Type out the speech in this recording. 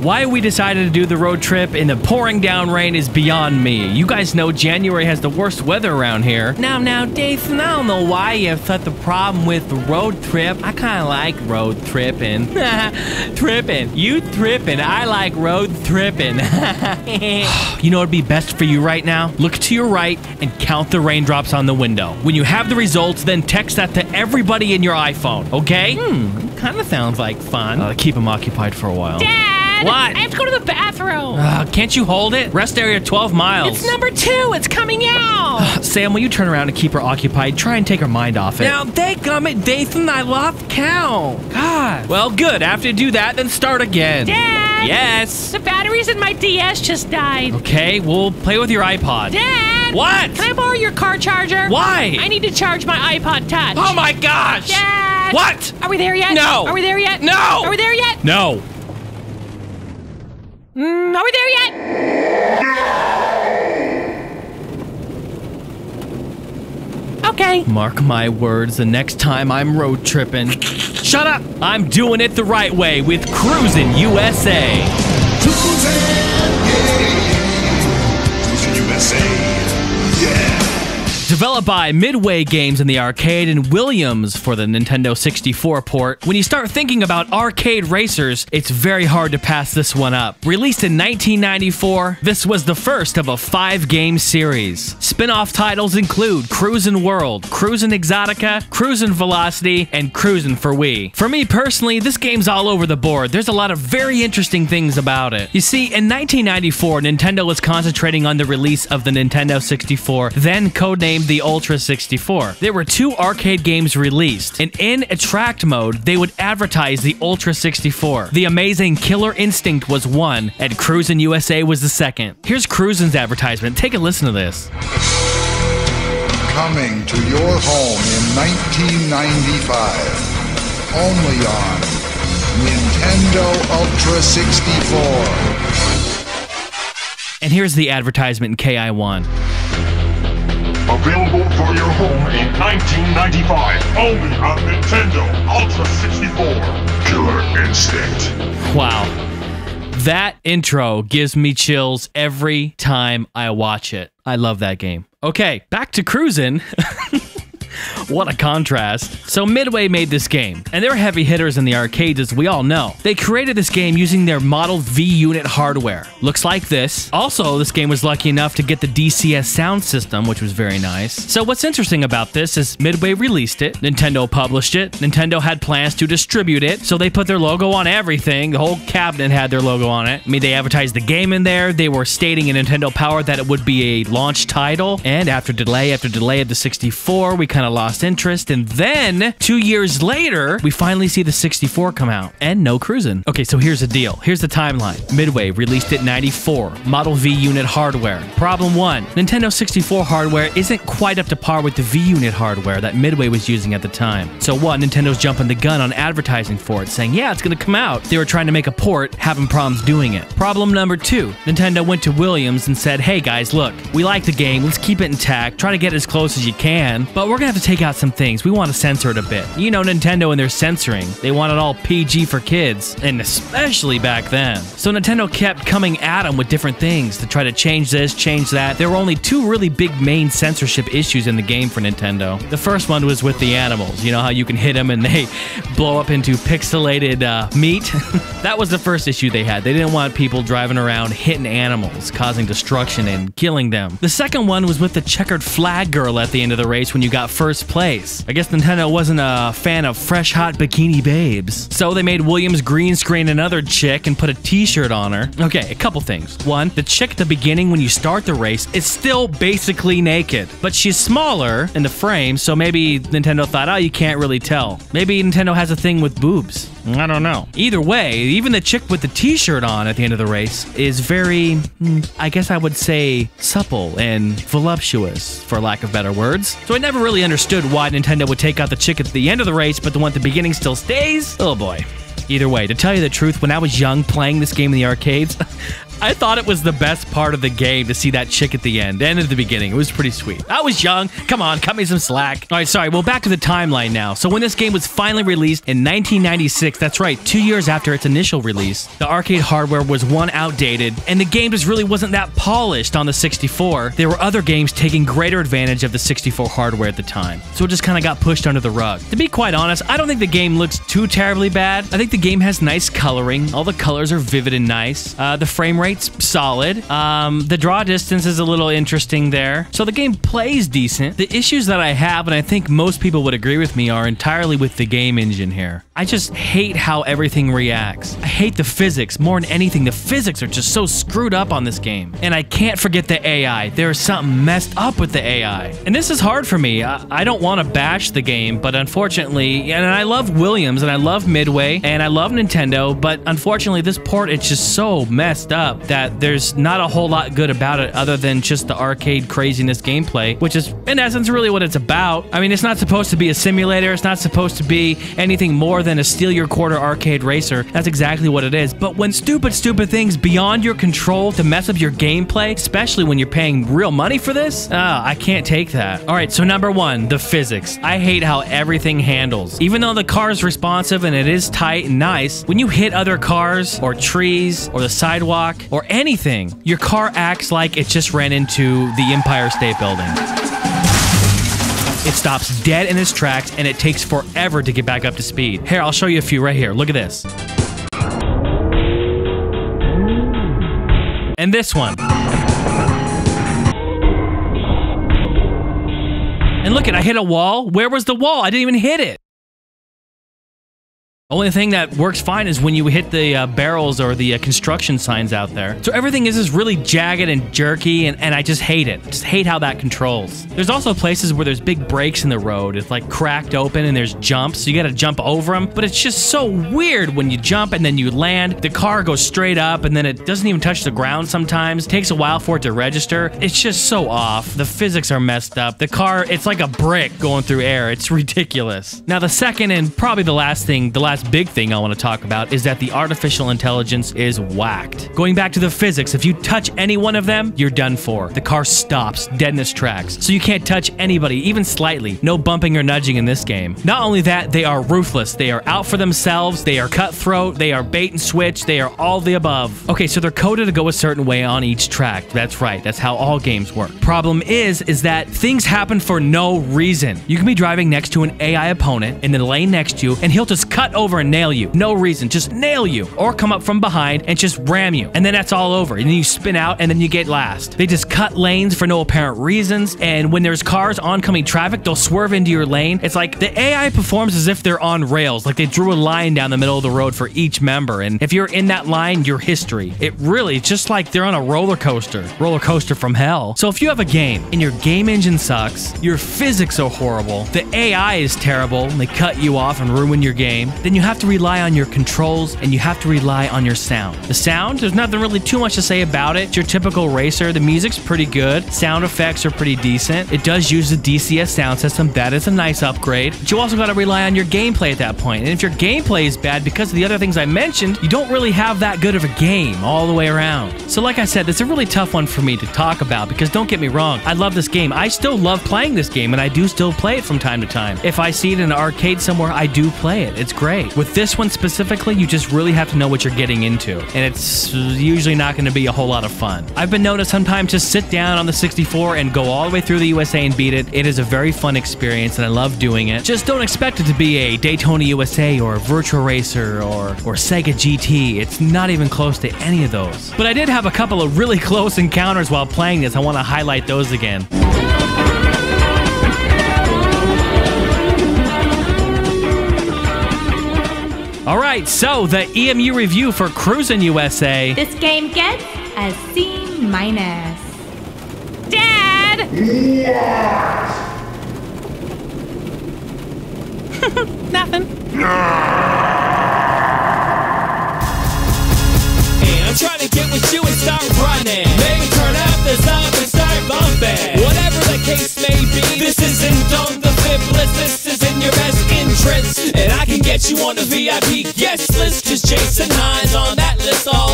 Why we decided to do the road trip in the pouring down rain is beyond me. You guys know January has the worst weather around here. Now, Dathan, I don't know why you have such a problem with the road trip. I kind of like road tripping. Tripping. You tripping. I like road tripping. You know what'd be best for you right now? Look to your right and count the raindrops on the window. When you have the results, then text that to everybody in your iPhone, okay? Kind of sounds like fun. Keep them occupied for a while. Dad! What? I have to go to the bathroom. Can't you hold it? Rest area 12 miles. It's number 2. It's coming out. Sam, will you turn around and keep her occupied? Try and take her mind off it. Now, dadgummit, Dathan, I lost count. God. Well, good. After you do that, then start again. Dad! Yes? The batteries in my DS just died. Okay, we'll play with your iPod. Dad! What? Can I borrow your car charger? Why? I need to charge my iPod Touch. Oh my gosh! Dad! What? Are we there yet? No. Are we there yet? No. Are we there yet? No. Are we there yet? Okay. Mark my words, the next time I'm road tripping. Shut up! I'm doing it the right way with Cruisin' USA. Cruisin' USA. Yeah. Developed by Midway Games in the arcade and Williams for the Nintendo 64 port, when you start thinking about arcade racers, it's very hard to pass this one up. Released in 1994, this was the first of a 5-game series. Spin-off titles include Cruisin' World, Cruisin' Exotica, Cruisin' Velocity, and Cruisin' for Wii. For me personally, this game's all over the board. There's a lot of very interesting things about it. You see, in 1994, Nintendo was concentrating on the release of the Nintendo 64, then codenamed the Ultra 64. There were 2 arcade games released, and in Attract mode, they would advertise the Ultra 64. The amazing Killer Instinct was one, and Cruisin' USA was the second. Here's Cruisin's advertisement. Take a listen to this. Coming to your home in 1995. Only on Nintendo Ultra 64. And here's the advertisement in KI1. Available for your home in 1995. Only on Nintendo Ultra 64. Killer Instinct. Wow. That intro gives me chills every time I watch it. I love that game. Okay, back to Cruisin'. What a contrast. So Midway made this game, and they're heavy hitters in the arcades as we all know. They created this game using their Model V unit hardware. Looks like this. Also, this game was lucky enough to get the DCS sound system, which was very nice. So what's interesting about this is Midway released it, Nintendo published it, Nintendo had plans to distribute it, so they put their logo on everything. The whole cabinet had their logo on it. I mean, they advertised the game in there, they were stating in Nintendo Power that it would be a launch title, and after delay of the 64, we kind of lost interest, and then 2 years later we finally see the 64 come out and no Cruisin'. Okay, so here's the deal. Here's the timeline. Midway released it in 94. Model V unit hardware. Problem 1. Nintendo 64 hardware isn't quite up to par with the V unit hardware that Midway was using at the time. So what? Nintendo's jumping the gun on advertising for it, saying, yeah, it's gonna come out. They were trying to make a port, having problems doing it. Problem number 2. Nintendo went to Williams and said, hey guys, look, we like the game, let's keep it intact, try to get as close as you can, but we're gonna have to take out some things. We want to censor it a bit. You know Nintendo and their censoring. They want it all PG for kids, and especially back then. So Nintendo kept coming at them with different things to try to change this, change that. There were only 2 really big main censorship issues in the game for Nintendo. The first one was with the animals. You know how you can hit them and they blow up into pixelated meat? That was the first issue they had. They didn't want people driving around hitting animals, causing destruction and killing them. The second one was with the checkered flag girl at the end of the race when you got first place. I guess Nintendo wasn't a fan of fresh hot bikini babes. So they made Williams green screen another chick and put a t-shirt on her. Okay, a couple things. One, the chick at the beginning when you start the race is still basically naked, but she's smaller in the frame, so maybe Nintendo thought, oh, you can't really tell. Maybe Nintendo has a thing with boobs. I don't know. Either way, even the chick with the t-shirt on at the end of the race is very, I guess I would say, supple and voluptuous, for lack of better words. So I never really understood why Nintendo would take out the chick at the end of the race, but the one at the beginning still stays? Oh boy. Either way, to tell you the truth, when I was young playing this game in the arcades, I thought it was the best part of the game to see that chick at the end and at the beginning. It was pretty sweet. I was young. Come on, cut me some slack. All right, sorry. Well, back to the timeline now. So when this game was finally released in 1996, that's right, 2 years after its initial release, the arcade hardware was outdated, and the game just really wasn't that polished on the 64. There were other games taking greater advantage of the 64 hardware at the time, so it just kind of got pushed under the rug. To be quite honest, I don't think the game looks too terribly bad. I think the game has nice coloring. All the colors are vivid and nice. The frame rate's solid. The draw distance is a little interesting there. So the game plays decent. The issues that I have, and I think most people would agree with me, are entirely with the game engine here. I just hate how everything reacts. I hate the physics more than anything. The physics are just so screwed up on this game. And I can't forget the AI. There is something messed up with the AI. And this is hard for me. I don't want to bash the game, but unfortunately, and I love Williams, and I love Midway, and I love Nintendo, but unfortunately, this port is just so messed up that there's not a whole lot good about it other than just the arcade craziness gameplay, which is, in essence, really what it's about. I mean, it's not supposed to be a simulator. It's not supposed to be anything more than a steal your quarter arcade racer. That's exactly what it is. But when stupid things beyond your control to mess up your gameplay, especially when you're paying real money for this, I can't take that. All right, so number one, the physics. I hate how everything handles. Even though the car is responsive and it is tight and nice, when you hit other cars or trees or the sidewalk or anything, your car acts like it just ran into the Empire State Building. It stops dead in its tracks, and it takes forever to get back up to speed. Here, I'll show you a few right here. Look at this. And this one. And look, I hit a wall. Where was the wall? I didn't even hit it. Only thing that works fine is when you hit the barrels or the construction signs out there. So everything is just really jagged and jerky, and I just hate it. Just hate how that controls. There's also places where there's big breaks in the road. It's like cracked open and there's jumps, so you gotta jump over them. But it's just so weird when you jump and then you land. The car goes straight up and then it doesn't even touch the ground sometimes. It takes a while for it to register. It's just so off. The physics are messed up. The car, it's like a brick going through air. It's ridiculous. Now the second and probably the last big thing I want to talk about is that the artificial intelligence is whacked. Going back to the physics, if you touch any one of them, you're done for. The car stops dead in its tracks, so you can't touch anybody, even slightly. No bumping or nudging in this game. Not only that, they are ruthless. They are out for themselves, they are cutthroat, they are bait and switch, they are all the above. Okay, so they're coded to go a certain way on each track. That's right, that's how all games work. Problem is that things happen for no reason. You can be driving next to an AI opponent in the lane next to you, and he'll just cut over and nail you. No reason, just nail you. Or come up from behind and just ram you. And then that's all over. And then you spin out and then you get last. They just cut lanes for no apparent reasons. And when there's cars oncoming traffic, they'll swerve into your lane. It's like the AI performs as if they're on rails. Like they drew a line down the middle of the road for each member. And if you're in that line, you're history. It really, just like they're on a roller coaster. Roller coaster from hell. So if you have a game and your game engine sucks, your physics are horrible, the AI is terrible, and they cut you off and ruin your game, then you have to rely on your controls and you have to rely on your sound. The sound, there's nothing really too much to say about it. It's your typical racer. The music's pretty good. Sound effects are pretty decent. It does use the DCS sound system. That is a nice upgrade. But you also got to rely on your gameplay at that point. And if your gameplay is bad because of the other things I mentioned, you don't really have that good of a game all the way around. So like I said, it's a really tough one for me to talk about because don't get me wrong, I love this game. I still love playing this game and I do still play it from time to time. If I see it in an arcade somewhere, I do play it. It's great. With this one specifically, you just really have to know what you're getting into, and it's usually not going to be a whole lot of fun. I've been known to sometimes just sit down on the 64 and go all the way through the USA and beat it. It is a very fun experience, and I love doing it. Just don't expect it to be a Daytona USA or Virtua Racer or Sega GT. It's not even close to any of those. But I did have a couple of really close encounters while playing this. I want to highlight those again. Alright, so the EMU review for Cruisin' USA. This game gets a C-. Dad! Nothing. Hey, I'm trying to get with you and start running. Maybe turn up the song and start bumping. Whatever the case may be, this isn't on the flip list. This is in your best interest. And I can get you on the VIP guest list. Just Jason Hines on that list all